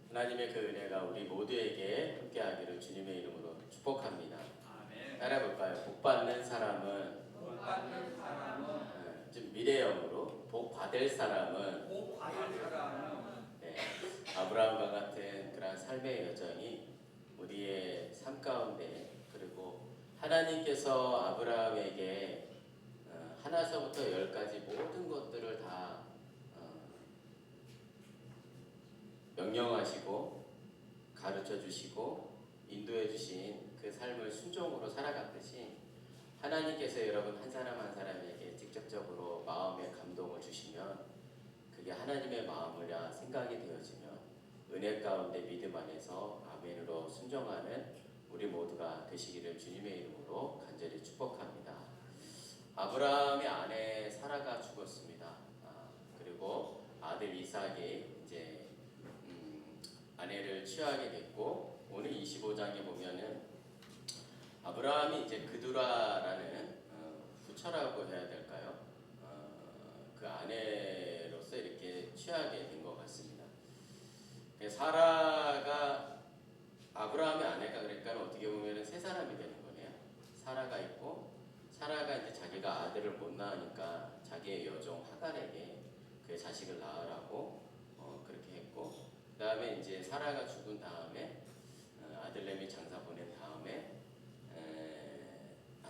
하나님의 그 은혜가 우리 모두에게 함께하기를 주님의 이름으로 축복합니다. 아멘. 따라볼까요? 복 받는 사람은 좀 미래형으로 복 받을 사람은 네, 아브라함과 같은 그런 삶의 여정이 우리의 삶 가운데, 그리고 하나님께서 아브라함에게 하나서부터 열까지 모든 것들을 다 명령하시고 가르쳐 주시고 인도해 주신 그 삶을 순종으로 살아갔듯이, 하나님께서 여러분 한 사람 한 사람에게 직접적으로 마음의 감동을 주시면 그게 하나님의 마음이라 생각이 되어지면 은혜 가운데 믿음 안에서 아멘으로 순종하는 우리 모두가 되시기를 주님의 이름으로 간절히 축복합니다. 아브라함의 아내 사라가 죽었습니다. 그리고 아들 이삭이 이제 아내를 취하게 됐고, 오늘 25장에 보면은 아브라함이 이제 그두라라는 후처라고 해야 될까요? 그 아내로서 이렇게 취하게 된 것 같습니다. 사라가 아브라함의 아내가, 그러니까 어떻게 보면은 세 사람이 되는 거네요. 사라가 있고, 사라가 이제 자기가 아들을 못 낳으니까 자기의 여종 하갈에게 그의 자식을 낳으라고 그렇게 했고, 그 다음에 이제 사라가 죽은 다음에 아들내미 장가 보낸 다음에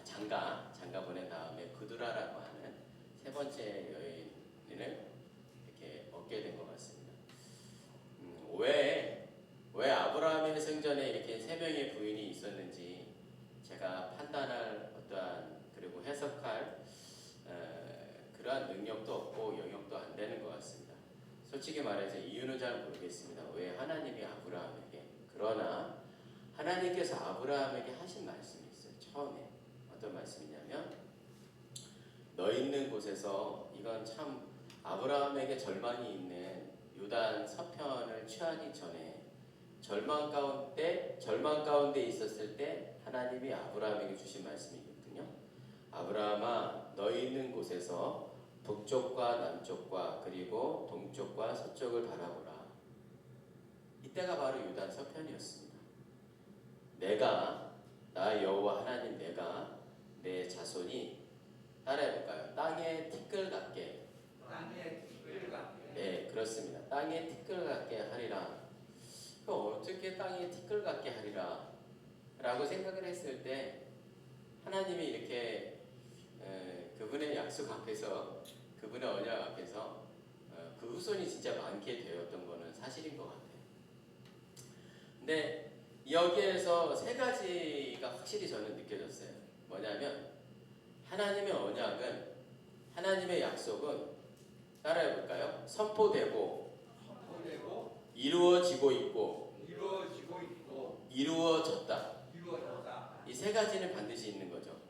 장가 보낸 다음에 그두라라고 하는 세 번째 여인을 이렇게 얻게 된 것 같습니다. 왜 아브라함의 생전에 이렇게 세 명의 부인이 있었는지 제가 판단할 어떠한, 그리고 해석할 그러한 능력도 없고 영역도 안 되는 것 같습니다. 솔직히 말해서 이유는 잘 모르겠습니다. 왜 하나님이 아브라함에게, 그러나 하나님께서 아브라함에게 하신 말씀이 있어요. 처음에 어떤 말씀이냐면, 너 있는 곳에서, 이건 참 아브라함에게 절망이 있는 요단 서편을 취하기 전에 절망 가운데 있었을 때 하나님이 아브라함에게 주신 말씀이거든요. 아브라함아, 너 있는 곳에서 북쪽과 남쪽과 그리고 동쪽과 서쪽을 바라보라. 이때가 바로 요단 서편이었습니다. 나 여호와 하나님, 내가 내 자손이, 따라해볼까요? 땅에 티끌 같게. 네, 그렇습니다. 땅에 티끌 같게 하리라. 어떻게 땅에 티끌 같게 하리라 라고 생각을 했을 때, 하나님이 이렇게 그분의 약속 앞에서, 그분의 언약 앞에서 그 후손이 진짜 많게 되었던 거는 사실인 것 같아요. 근데 여기에서 세 가지가 확실히 저는 느껴졌어요. 뭐냐면, 하나님의 언약은, 하나님의 약속은, 따라해볼까요? 선포되고 이루어지고 있고 이루어졌다. 이 세 가지는 반드시 있는 거죠.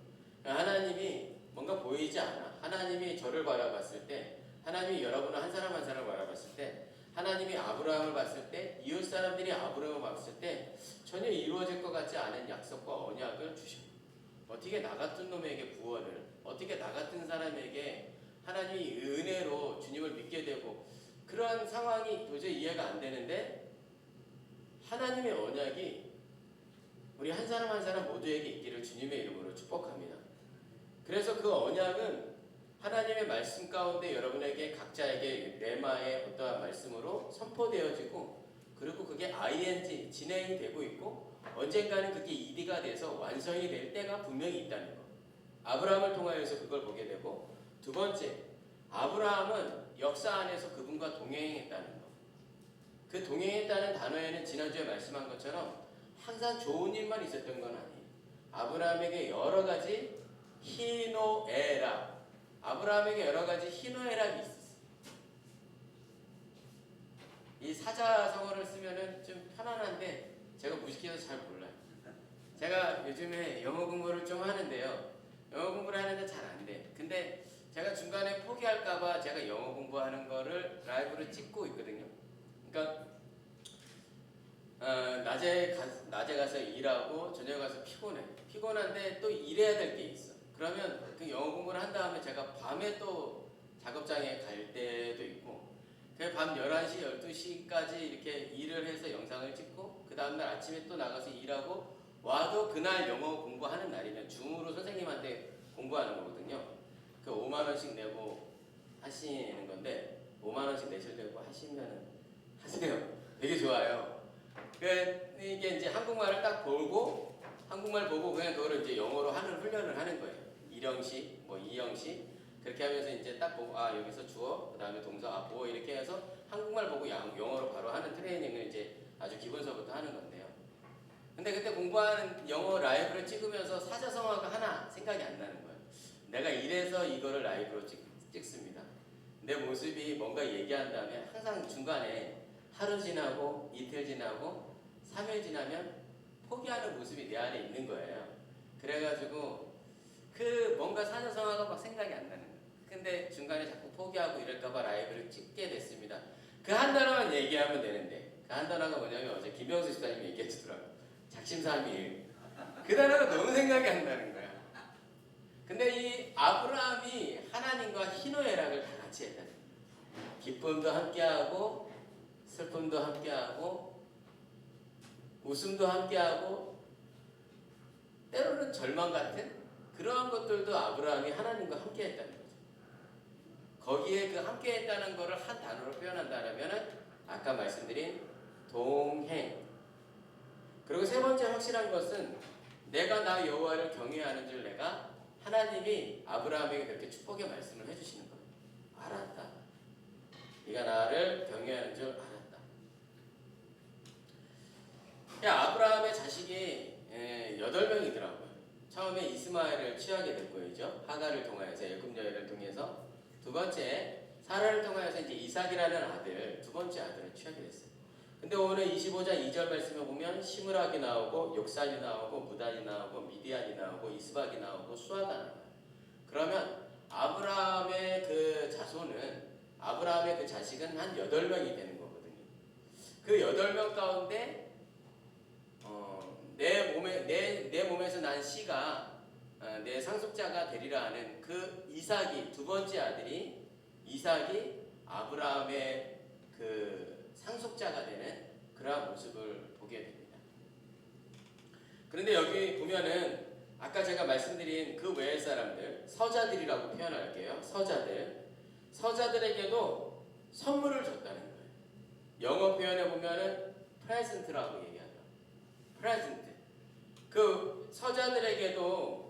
하나님이 뭔가 보이지 않아. 하나님이 저를 바라봤을 때, 하나님이 여러분을 한 사람 한 사람을 바라봤을 때, 하나님이 아브라함을 봤을 때, 이웃 사람들이 아브라함을 봤을 때 전혀 이루어질 것 같지 않은 약속과 언약을 주셔. 어떻게 나 같은 놈에게 구원을, 어떻게 나 같은 사람에게 하나님이 은혜로 주님을 믿게 되고, 그러한 상황이 도저히 이해가 안 되는데 하나님의 언약이 우리 한 사람 한 사람 모두에게 있기를 주님의 이름으로 축복합니다. 그래서 그 언약은 하나님의 말씀 가운데 여러분에게 각자에게 레마의 어떠한 말씀으로 선포되어지고, 그리고 그게 ing, 진행이 되고 있고, 언젠가는 그게 이디가 돼서 완성이 될 때가 분명히 있다는 것. 아브라함을 통하여서 그걸 보게 되고, 두 번째, 아브라함은 역사 안에서 그분과 동행했다는 것. 그 동행했다는 단어에는 지난주에 말씀한 것처럼 항상 좋은 일만 있었던 건 아니에요. 아브라함에게 여러 가지 희노애락, 아브라함에게 여러 가지 희노애락이 있었어요. 이 사자성어를 쓰면은 좀 편안한데 제가 무식해서 잘 몰라요. 제가 요즘에 영어 공부를 좀 하는데요, 영어 공부를 하는데 잘 안 돼. 근데 제가 중간에 포기할까봐 제가 영어 공부하는 거를 라이브로 찍고 있거든요. 그러니까 낮에 가서 일하고 저녁에 가서 피곤한데 또 일해야 될 게 있어. 그러면 그 영어 공부를 한 다음에 제가 밤에 또 작업장에 갈 때도 있고, 밤 11시, 12시까지 이렇게 일을 해서 영상을 찍고 그 다음날 아침에 또 나가서 일하고 와도 그날 영어 공부하는 날이면 줌으로 선생님한테 공부하는 거거든요. 그 5만 원씩 내고 하시는 건데 5만 원씩 내시려고 하시면 하세요. 되게 좋아요. 이게 이제 한국말을 딱 보고 한국말 보고 그냥 그거를 이제 영어로 하는 훈련을 하는 거예요. 1형식, 뭐 2형식 그렇게 하면서 이제 딱 보고 여기서 주어, 그 다음에 동사, 보어 이렇게 해서 한국말 보고 영어로 바로 하는 트레이닝을 이제 아주 기본서부터 하는 건데요. 근데 그때 공부하는 영어 라이브를 찍으면서 사자성어가 하나 생각이 안 나는 거예요. 내가 이래서 이거를 라이브로 찍습니다. 내 모습이 뭔가 얘기한 다음에 항상 중간에 하루 지나고 이틀 지나고 3일 지나면 포기하는 모습이 내 안에 있는 거예요. 그래가지고 그 뭔가 사자성어가 막 생각이 안 나는 거예요. 근데 중간에 자꾸 포기하고 이럴까봐 라이브를 찍게 됐습니다. 그 한 단어만 얘기하면 되는데 그 한 단어가 뭐냐면 어제 김영수 집사님이 얘기해 주더라고요. 작심삼일. 그 단어가 너무 생각이 안 나는 거야. 근데 이 아브라함이 하나님과 희노애락을 다 같이 했다. 기쁨도 함께하고 슬픔도 함께하고 웃음도 함께하고 때로는 절망 같은 그러한 것들도 아브라함이 하나님과 함께했다는 거죠. 거기에 그 함께했다는 것을 한 단어로 표현한다면은 아까 말씀드린 동행. 그리고 세 번째 확실한 것은 내가 나 여호와를 경외하는 줄 내가 하나님이 아브라함에게 그렇게 축복의 말씀을 해주시는 거예요. 알았다. 네가 나를 경외하는 줄 알았다. 아브라함의 자식이 8명이더라고요. 처음에 이스마엘을 취하게 됐고요. 하갈을 통하여서 애굽 여인을 통해서 두 번째 사라를 통하여서 이제 이삭이라는 아들, 두 번째 아들을 취하게 됐어요. 근데 오늘 25장 2절 말씀에 보면 시므락이 나오고 욕산이 나오고 무단이 나오고 미디안이 나오고 이스박이 나오고 수아가 나와요. 그러면 아브라함의 그 자손은 아브라함의 그 자식은 한 8명이 되는 거거든요. 그 8명 가운데 내 몸에서 난 씨가 내 상속자가 되리라 하는 그 이삭이 두 번째 아들이 이삭이 아브라함의 그 상속자가 되는 그러한 모습을 보게 됩니다. 그런데 여기 보면은 아까 제가 말씀드린 그 외의 사람들 서자들이라고 표현할게요. 서자들에게도 선물을 줬다는 거예요. 영어 표현에 보면은 present라고 얘기하죠. present. 그 서자들에게도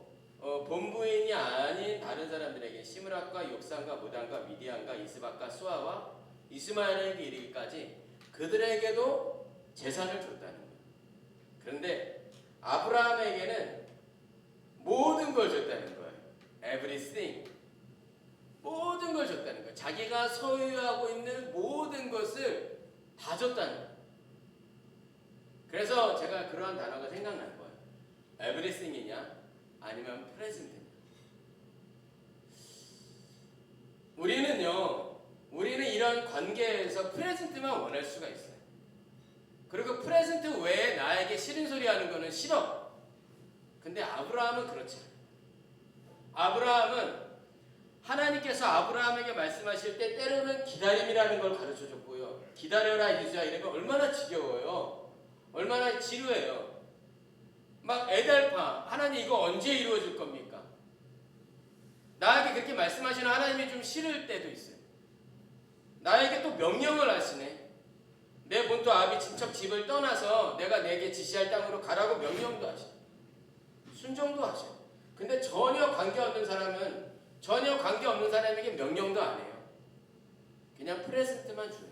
본부인이 아닌 다른 사람들에게 시므락과 욕산과 무단과 미디안과 이스박과 수아와 이스마엘에게 이르기까지 그들에게도 재산을 줬다는 거예요. 그런데 아브라함에게는 모든 걸 줬다는 거예요. everything. 모든 걸 줬다는 거예요. 자기가 소유하고 있는 모든 것을 다 줬다는 거예요. 그래서 제가 그러한 단어가 생각나는 거예요. everything이냐 아니면 present이냐. 우리는 이런 관계에서 present만 원할 수가 있어요. 그리고 present 외에 나에게 싫은 소리 하는 거는 싫어. 근데 아브라함은 그렇지 않아요. 아브라함은 하나님께서 아브라함에게 말씀하실 때 때로는 기다림이라는 걸 가르쳐 줬고요. 기다려라 유수야 이런 거 얼마나 지겨워요. 얼마나 지루해요. 막 애달파. 하나님 이거 언제 이루어질 겁니까? 나에게 그렇게 말씀하시는 하나님이 좀 싫을 때도 있어요. 나에게 또 명령을 하시네. 내 본토 아비 친척 집을 떠나서 내가 내게 지시할 땅으로 가라고 명령도 하셔. 순종도 하셔. 근데 전혀 관계없는 사람에게 명령도 안 해요. 그냥 프레젠트만 줘요.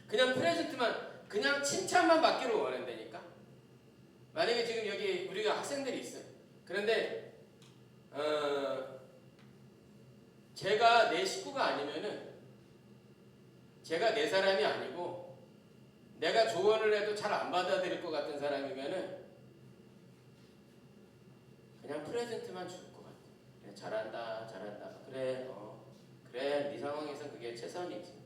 그냥 프레젠트만, 그냥 칭찬만 받기를 원한다니까. 만약에 지금 여기 우리가 학생들이 있어요. 그런데 제가 내 식구가 아니면은, 제가 내 사람이 아니고 내가 조언을 해도 잘 안 받아들일 것 같은 사람이면은 그냥 프레젠트만 줄 것 같아. 그래, 잘한다. 그래, 그래, 네 상황에서 그게 최선이지.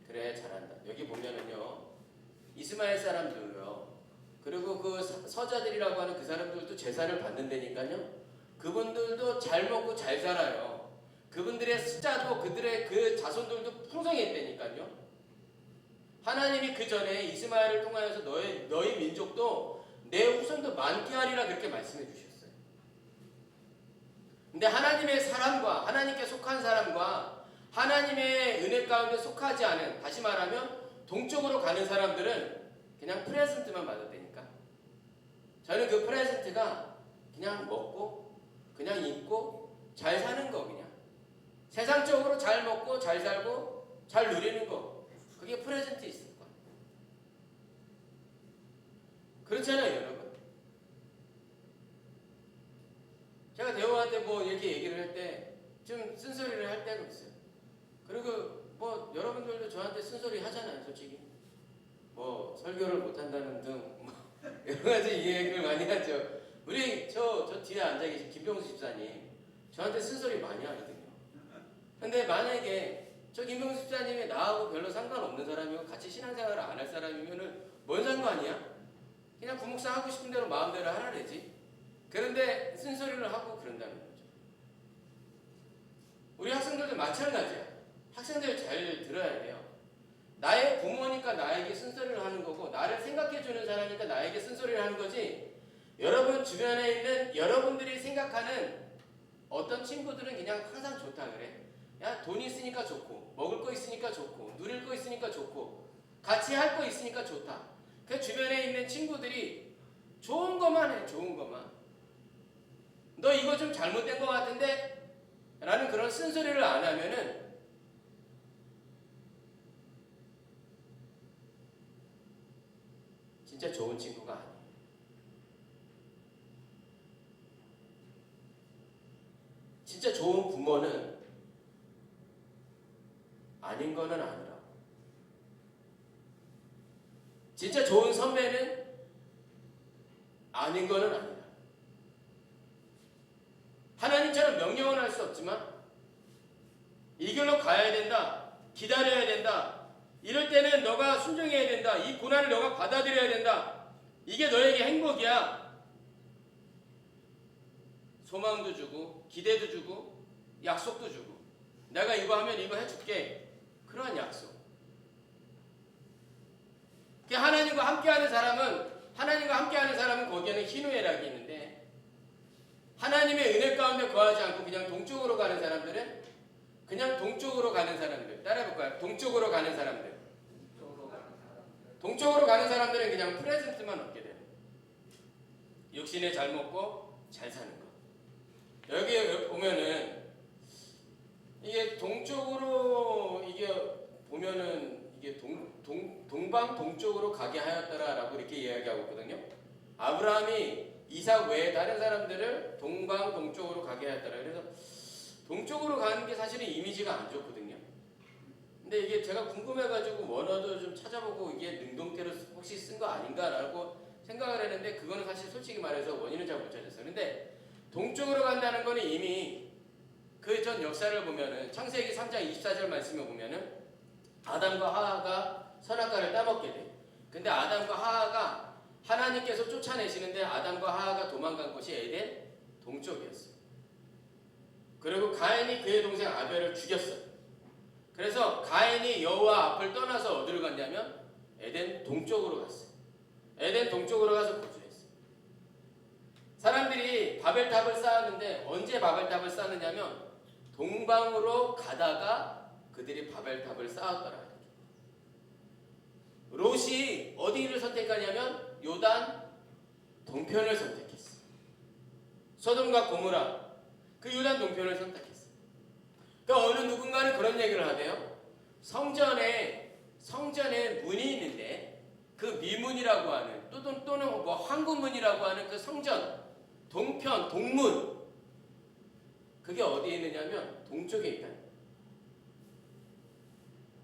그래, 잘한다. 여기 보면은요, 이스마엘 사람들요, 그리고 그 서자들이라고 하는 그 사람들도 제사를 받는다니까요. 그분들도 잘 먹고 잘 살아요. 그분들의 숫자도 그들의 그 자손들도 풍성했다니까요. 하나님이 그 전에 이스마엘을 통하여서 너희 민족도 내 후손도 많게 하리라 그렇게 말씀해 주셨어요. 근데 하나님의 사람과 하나님께 속한 사람과 하나님의 은혜 가운데 속하지 않은, 다시 말하면 동쪽으로 가는 사람들은 그냥 프레젠트만 받았다니까. 저는 그 프레젠트가 그냥 먹고 그냥 입고 잘 사는 거, 그냥 세상적으로 잘 먹고 잘 살고 잘 누리는 거, 그게 프레젠트 있을 거야. 그렇잖아요, 여러분. 제가 대호한테 뭐 이렇게 얘기를 할 때 좀 쓴소리를 할 때가 있어요. 그리고 뭐 여러분들도 저한테 쓴소리 하잖아요, 솔직히. 뭐 설교를 못한다는 등 뭐 여러 가지 얘기를 많이 하죠. 우리 저 뒤에 앉아 계신 김병수 집사님 저한테 쓴소리 많이 하거든요. 근데 만약에 저 김병수 집사님이 나하고 별로 상관없는 사람이고 같이 신앙생활을 안 할 사람이면은 뭔 상관이야? 그냥 부목사 하고 싶은 대로 마음대로 하라래지. 그런데 쓴소리를 하고 그런다는 거죠. 우리 학생들도 마찬가지야. 학생들 잘 들어야 돼요. 나의 부모니까 나에게 쓴소리를 하는 거고, 나를 생각해주는 사람이니까 나에게 쓴소리를 하는 거지, 여러분 주변에 있는 여러분들이 생각하는 어떤 친구들은 그냥 항상 좋다 그래. 야, 돈 있으니까 좋고, 먹을 거 있으니까 좋고, 누릴 거 있으니까 좋고, 같이 할 거 있으니까 좋다. 그 주변에 있는 친구들이 좋은 것만 해, 좋은 것만. 너 이거 좀 잘못된 것 같은데? 라는 그런 쓴소리를 안 하면은 진짜 좋은 친구가 아니에요. 진짜 좋은 부모는 아닌 거는 아니라고. 진짜 좋은 선배는 아닌 거는 아니라. 하나님처럼 명령은 할 수 없지만 이 길로 가야 된다, 기다려야 된다, 이럴 때는 너가 순종해야 된다, 이 고난을 너가 받아들여야 된다, 이게 너에게 행복이야. 소망도 주고 기대도 주고 약속도 주고, 내가 이거 하면 이거 해줄게, 그러한 약속. 하나님과 함께하는 사람은 거기에는 희노애락이 있는데, 하나님의 은혜 가운데 거하지 않고 그냥 동쪽으로 가는 사람들은, 그냥 동쪽으로 가는 사람들, 따라해볼까요? 동쪽으로 가는 사람들. 동쪽으로 가는 사람들은 그냥 프레젠트만 얻게 돼요. 육신에 잘 먹고 잘 사는 거. 여기 보면은 이게 동쪽으로, 이게 보면은 이게 동방 동쪽으로 가게 하였더라라고 이렇게 이야기하고 있거든요. 아브라함이 이삭 외에 다른 사람들을 동방 동쪽으로 가게 하였더라. 그래서 동쪽으로 가는 게 사실은 이미지가 안 좋거든요. 근데 이게 제가 궁금해가지고 원어도 좀 찾아보고 이게 능동태로 혹시 쓴 거 아닌가라고 생각을 했는데, 그거는 사실 솔직히 말해서 원인은 잘 못 찾았어요. 근데 동쪽으로 간다는 거는 이미 그 전 역사를 보면은 창세기 3장 24절 말씀을 보면은 아담과 하하가 선악과를 따먹게 돼. 근데 아담과 하하가 하나님께서 쫓아내시는데 아담과 하하가 도망간 곳이 에덴 동쪽이었어요. 그리고 가인이 그의 동생 아벨을 죽였어요. 그래서 가인이 여호와 앞을 떠나서 어디로 갔냐면 에덴 동쪽으로 갔어요. 에덴 동쪽으로 가서 거주했어요. 사람들이 바벨탑을 쌓았는데 언제 바벨탑을 쌓느냐면 동방으로 가다가 그들이 바벨탑을 쌓았더라. 롯이 어디를 선택하냐면 요단 동편을 선택했어요. 소돔과 고모라, 그 요단 동편을 선택했어요. 그러니까 어느 누군가는 그런 얘기를 하대요. 성전에 문이 있는데 그 미문이라고 하는 또는 뭐 황구문이라고 하는 그 성전 동편, 동문, 그게 어디에 있느냐면 동쪽에 있다.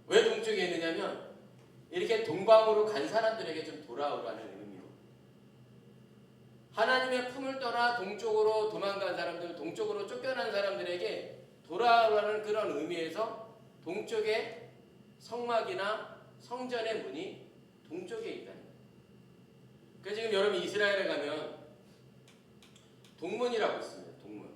왜 동쪽에 있느냐면 이렇게 동방으로 간 사람들에게 좀 돌아오라는 의미로, 하나님의 품을 떠나 동쪽으로 도망간 사람들, 동쪽으로 쫓겨난 사람들에게 돌아오라는 그런 의미에서 동쪽에 성막이나 성전의 문이 동쪽에 있다. 그래서 지금 여러분 이스라엘에 가면 동문이라고 있습니다. 동문.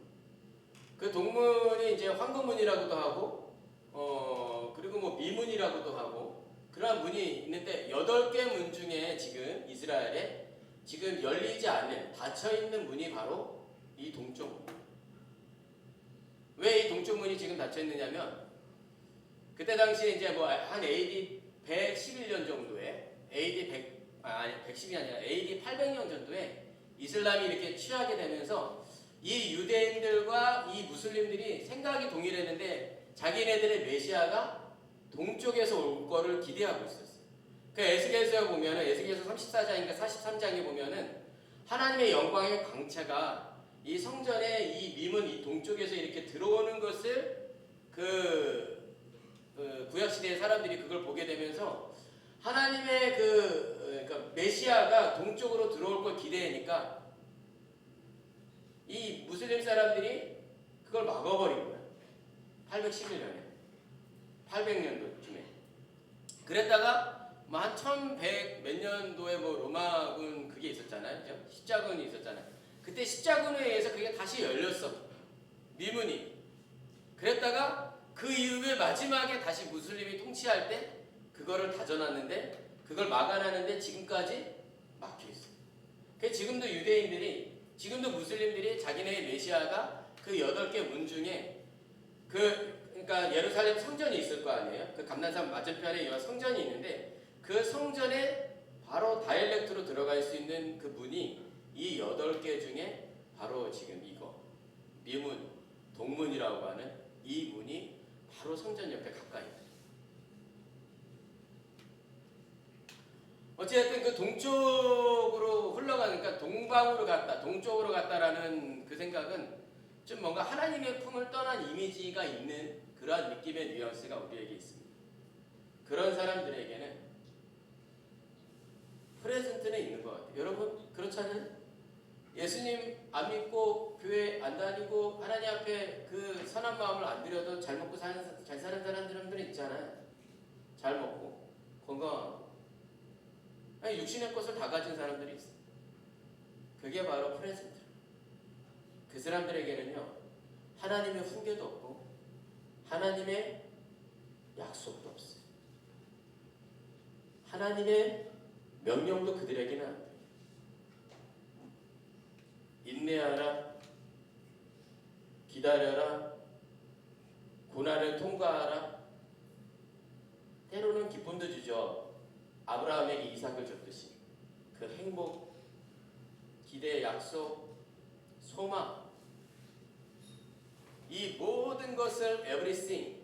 그 그 동문이 이제 황금문이라고도 하고 그리고 뭐 미문이라고도 하고 그러한 문이 있는데 8개 문 중에 지금 이스라엘에 지금 열리지 않는 닫혀 있는 문이 바로 이 동쪽 문. 왜 이 동쪽 문이 지금 닫혀 있느냐면 그때 당시에 이제 뭐 한 AD 111년 정도에 AD 110이 아니라 AD 800년 정도에 이슬람이 이렇게 취하게 되면서 이 유대인들과 이 무슬림들이 생각이 동일했는데 자기네들의 메시아가 동쪽에서 올 거를 기대하고 있었어요. 그 에스겔서에 보면은 에스겔서 34장인가 43장에 보면은 하나님의 영광의 광채가 이 성전의 이 미문 이 동쪽에서 이렇게 들어오는 것을 그 구약 시대의 사람들이 그걸 보게 되면서 하나님의 그러니까 메시아가 동쪽으로 들어올 걸 기대하니까 이 무슬림 사람들이 그걸 막아버린 거야. 811년에 800년도쯤에 그랬다가 뭐 한 1100 몇 년도에 뭐 로마군 그게 있었잖아요. 그죠? 십자군이 있었잖아요. 그때 십자군에 의해서 그게 다시 열렸어. 미문이. 그랬다가 그 이후에 마지막에 다시 무슬림이 통치할 때 그거를 다져놨는데 그걸 막아놨는데 지금까지 막혀있어. 그래서 지금도 유대인들이 지금도 무슬림들이 자기네의 메시아가 그 8개 문 중에 그러니까 예루살렘 성전이 있을 거 아니에요. 그 감난산 맞은편에 이 성전이 있는데 그 성전에 바로 다이렉트로 들어갈 수 있는 그 문이 이 8개 중에 바로 지금 이거 미문, 동문이라고 하는 이 문이 바로 성전 옆에 가까이 있어요. 어쨌든 그 동쪽으로 흘러가니까 동방으로 갔다, 동쪽으로 갔다라는 그 생각은 좀 뭔가 하나님의 품을 떠난 이미지가 있는 그러한 느낌의 뉘앙스가 우리에게 있습니다. 그런 사람들에게는 프레젠트는 있는 것 같아요. 여러분 그렇지 않아요? 예수님 안 믿고 교회 안 다니고 하나님 앞에 그 선한 마음을 안 드려도 잘 먹고 잘 사는 사람들은 있잖아요. 잘 먹고 건강하고 육신의 것을 다 가진 사람들이 있어요. 그게 바로 프레젠트. 그 사람들에게는요 하나님의 훈계도 없고 하나님의 약속도 없어요. 하나님의 명령도 그들에게는 안 돼요. 인내하라, 기다려라, 고난을 통과하라. 때로는 기쁨도 주죠. 아브라함에게 이삭을 줬듯이 그 행복, 기대, 약속, 소망 이 모든 것을 everything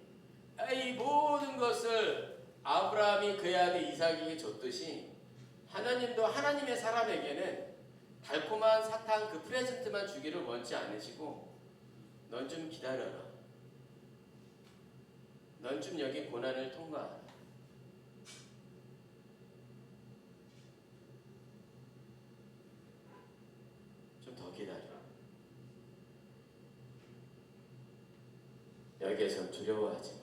이 모든 것을 아브라함이 그의 아들 이삭에게 줬듯이 하나님도 하나님의 사람에게는 달콤한 사탕 그 프레젠트만 주기를 원치 않으시고 넌 좀 기다려라. 넌 좀 여기 고난을 통과하라. 좀 더 기다려. 여기에서 두려워하지 마.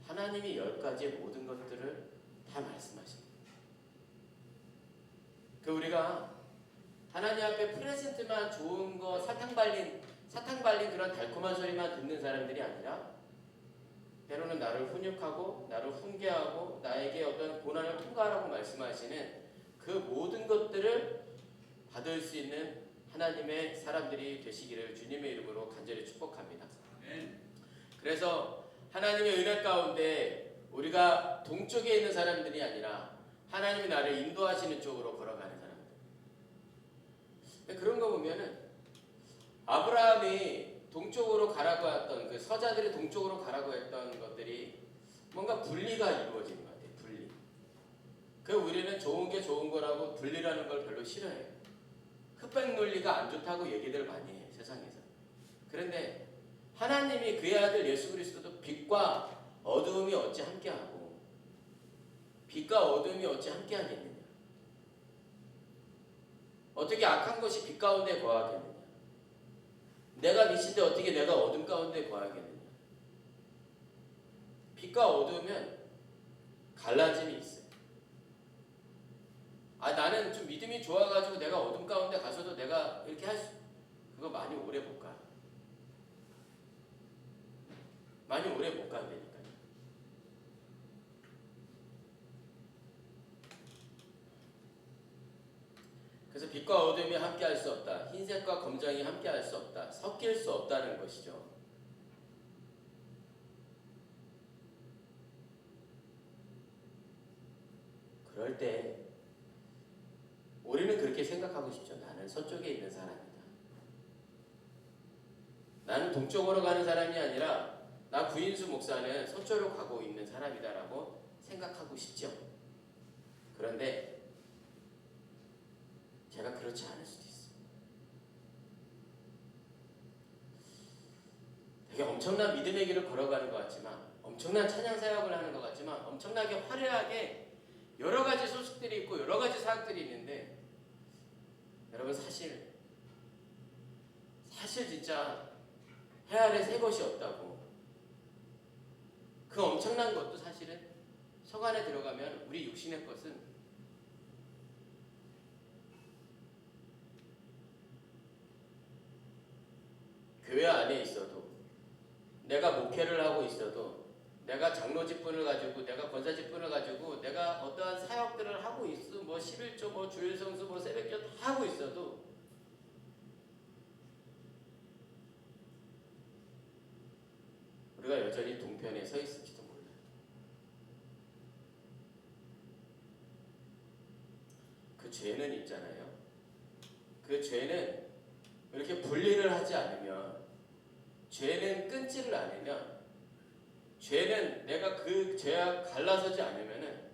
하나님이 10가지의 모든 것들을 다 말씀하십니다. 우리가 하나님 앞에 프레젠트만 좋은 거 사탕 발린 그런 달콤한 소리만 듣는 사람들이 아니라 때로는 나를 훈육하고 나를 훈계하고 나에게 어떤 고난을 통과하라고 말씀하시는 그 모든 것들을 받을 수 있는 하나님의 사람들이 되시기를 주님의 이름으로 간절히 축복합니다. 그래서 하나님의 은혜 가운데 우리가 동쪽에 있는 사람들이 아니라 하나님이 나를 인도하시는 쪽으로 걸어가는 사람들. 그런 거 보면은 아브라함이 동쪽으로 가라고 했던 그 서자들이 동쪽으로 가라고 했던 것들이 뭔가 분리가 이루어지는 것 같아요. 분리. 우리는 좋은 게 좋은 거라고 분리라는 걸 별로 싫어해요. 흑백 논리가 안 좋다고 얘기들 많이 해요. 세상에서. 그런데 하나님이 그의 아들 예수 그리스도도 빛과 어두움이 어찌 함께하고 빛과 어두움이 어찌 함께하겠느냐. 어떻게 악한 것이 빛 가운데 거하겠느냐. 내가 빛인데 어떻게 내가 어둠 가운데 거하겠느냐. 빛과 어두우면 갈라짐이 있어요. 나는 좀 믿음이 좋아가지고 내가 어둠 가운데 가서도 내가 이렇게 그거 많이 오래 못 가요. 많이 오래 못 간다니까요. 그래서 빛과 어둠이 함께할 수 없다. 흰색과 검정이 함께할 수 없다. 섞일 수 없다는 것이죠. 그럴 때 우리는 그렇게 생각하고 싶죠. 나는 서쪽에 있는 사람이다. 나는 동쪽으로 가는 사람이 아니라 나 구인수 목사는 서쪽으로 가고 있는 사람이다라고 생각하고 싶죠. 그런데 제가 그렇지 않을 수도 있어요. 되게 엄청난 믿음의 길을 걸어가는 것 같지만, 엄청난 찬양 사역을 하는 것 같지만, 엄청나게 화려하게 여러 가지 소식들이 있고 여러 가지 사역들이 있는데, 여러분 사실 진짜 해 아래 새 것이 없다고. 그 엄청난 것도 사실은 성 안에 들어가면 우리 육신의 것은 교회 안에 있어도, 내가 목회를 하고 있어도, 내가 장로 직분을 가지고, 내가 권사 직분을 가지고, 내가 어떠한 사역들을 하고 있어, 뭐 11조, 뭐 주일 성수, 뭐 새벽기도 다 하고 있어도 우리가 여전히 동편에 서 있을지도 몰라요. 그 죄는 있잖아요. 그 죄는 이렇게 분리를 하지 않으면, 죄는 끊지를 않으면, 죄는 내가 그 죄와 갈라서지 않으면은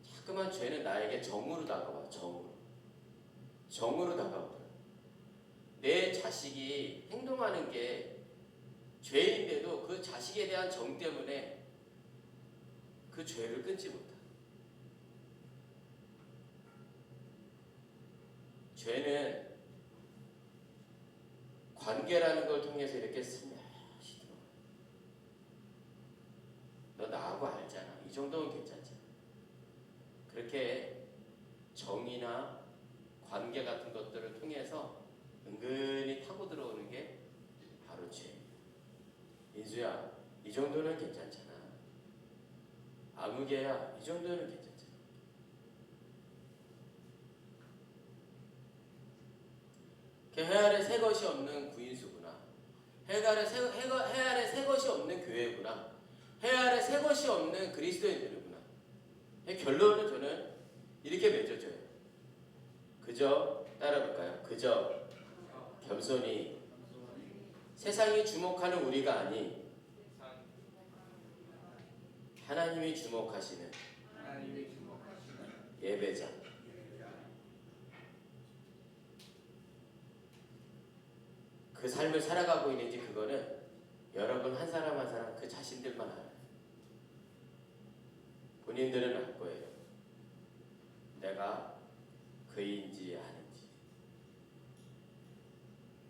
자꾸만 죄는 나에게 정으로 다가와. 정으로 다가오더라고요. 내 자식이 행동하는 게 죄인데도 그 자식에 대한 정 때문에 그 죄를 끊지 못한다. 죄는 관계라는 걸 통해서 이렇게 스며시 들어와요. 너 나하고 알잖아. 이 정도는 괜찮잖아. 그렇게 정이나 관계 같은 것들을 통해서 은근히 타고 들어오는 게 바로 죄. 인수야, 이 정도는 괜찮잖아. 아무개야, 이 정도는 괜찮잖아. 해 아래 새 것이 없는 구인수구나. 해 아래 새 것이 없는 교회구나. 해 아래 새 것이 없는 그리스도인들이구나. 결론은 저는 이렇게 맺어져요. 그저 따라볼까요? 그저 겸손히 세상이 주목하는 우리가 아닌 하나님이 주목하시는 예배자. 그 삶을 살아가고 있는지 그거는 여러분 한 사람 한 사람 그 자신들만 알아요. 본인들은 알 거예요. 내가 그인지 아닌지.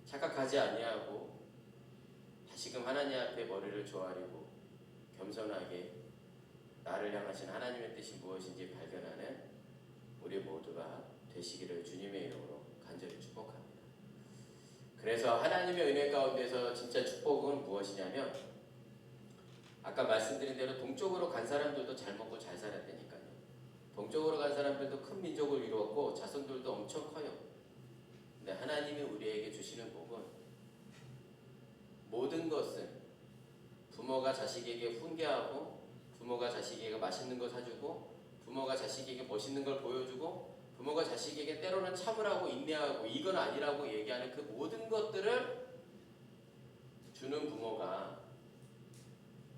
착각하지 아니하고 다시금 하나님 앞에 머리를 조아리고 겸손하게 나를 향하신 하나님의 뜻이 무엇인지 발견하는 우리 모두가 되시기를 주님의 이름으로 간절히 축복합니다. 그래서 하나님의 은혜 가운데서 진짜 축복은 무엇이냐면, 아까 말씀드린 대로 동쪽으로 간 사람들도 잘 먹고 잘 살았다니까요. 동쪽으로 간 사람들도 큰 민족을 이루었고 자손들도 엄청 커요. 근데 하나님이 우리에게 주시는 복은, 모든 것은 부모가 자식에게 훈계하고, 부모가 자식에게 맛있는 거 사주고, 부모가 자식에게 멋있는 걸 보여주고, 부모가 자식에게 때로는 참으라고 인내하고 이건 아니라고 얘기하는 그 모든 것들을 주는 부모가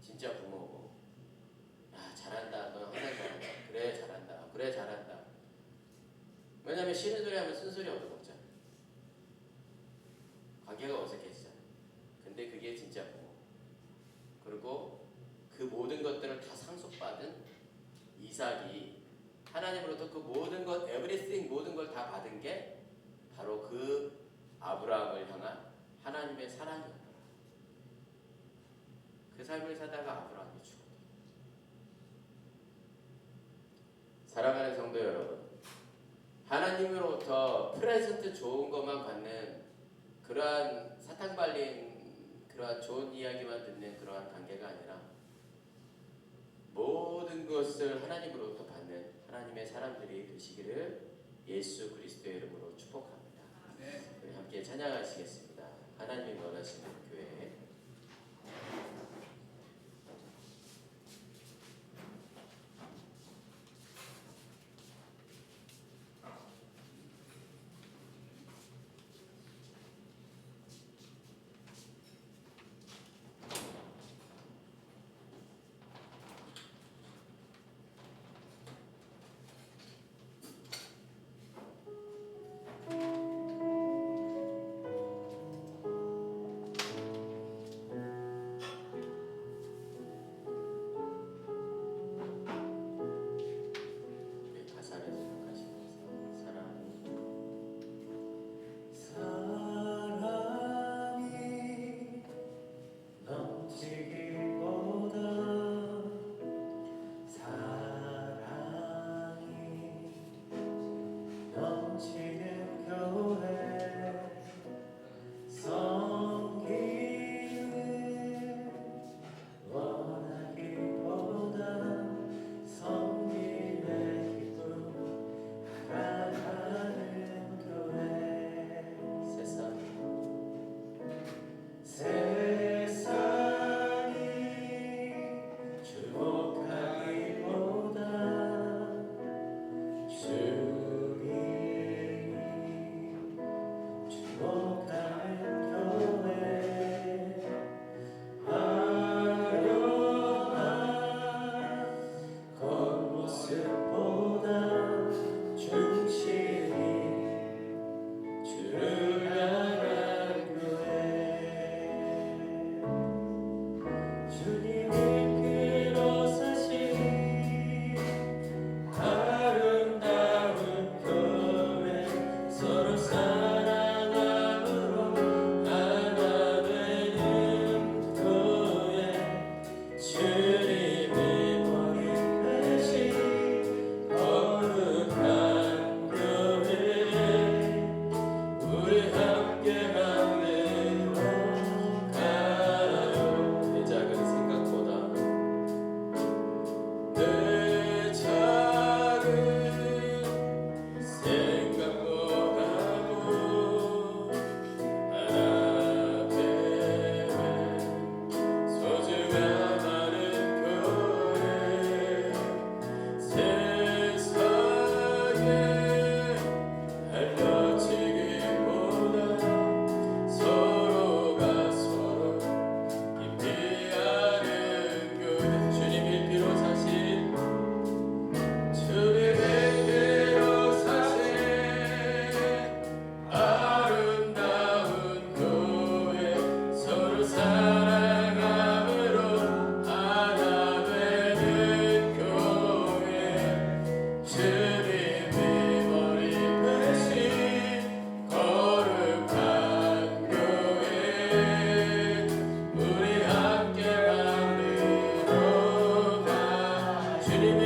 진짜 부모고, 야 잘한다, 너 항상 잘한다, 그래 잘한다, 그래 잘한다. 왜냐면 싫은 소리 하면 쓴소리 얻어먹잖아. 관계가 어색해지잖아. 근데 그게 진짜 부모. 그리고 그 모든 것들을 다 상속받은 이삭이 하나님으로부터 그 모든 것, everything, 모든 걸 다 받은 게 바로 그 아브라함을 향한 하나님의 사랑이었더라. 그 삶을 살다가 아브라함이 죽었다. 사랑하는 성도 여러분, 하나님으로부터 프레젠트 좋은 것만 받는 그러한 사탕 발린 그러한 좋은 이야기만 듣는 그러한 관계가 아니라 모든 것을 하나님으로부터 받는 하나님의 사람들이 되시기를 예수 그리스도의 이름으로 축복합니다. 우리 함께 찬양하시겠습니다. 하나님이 원하시는 교회. 주님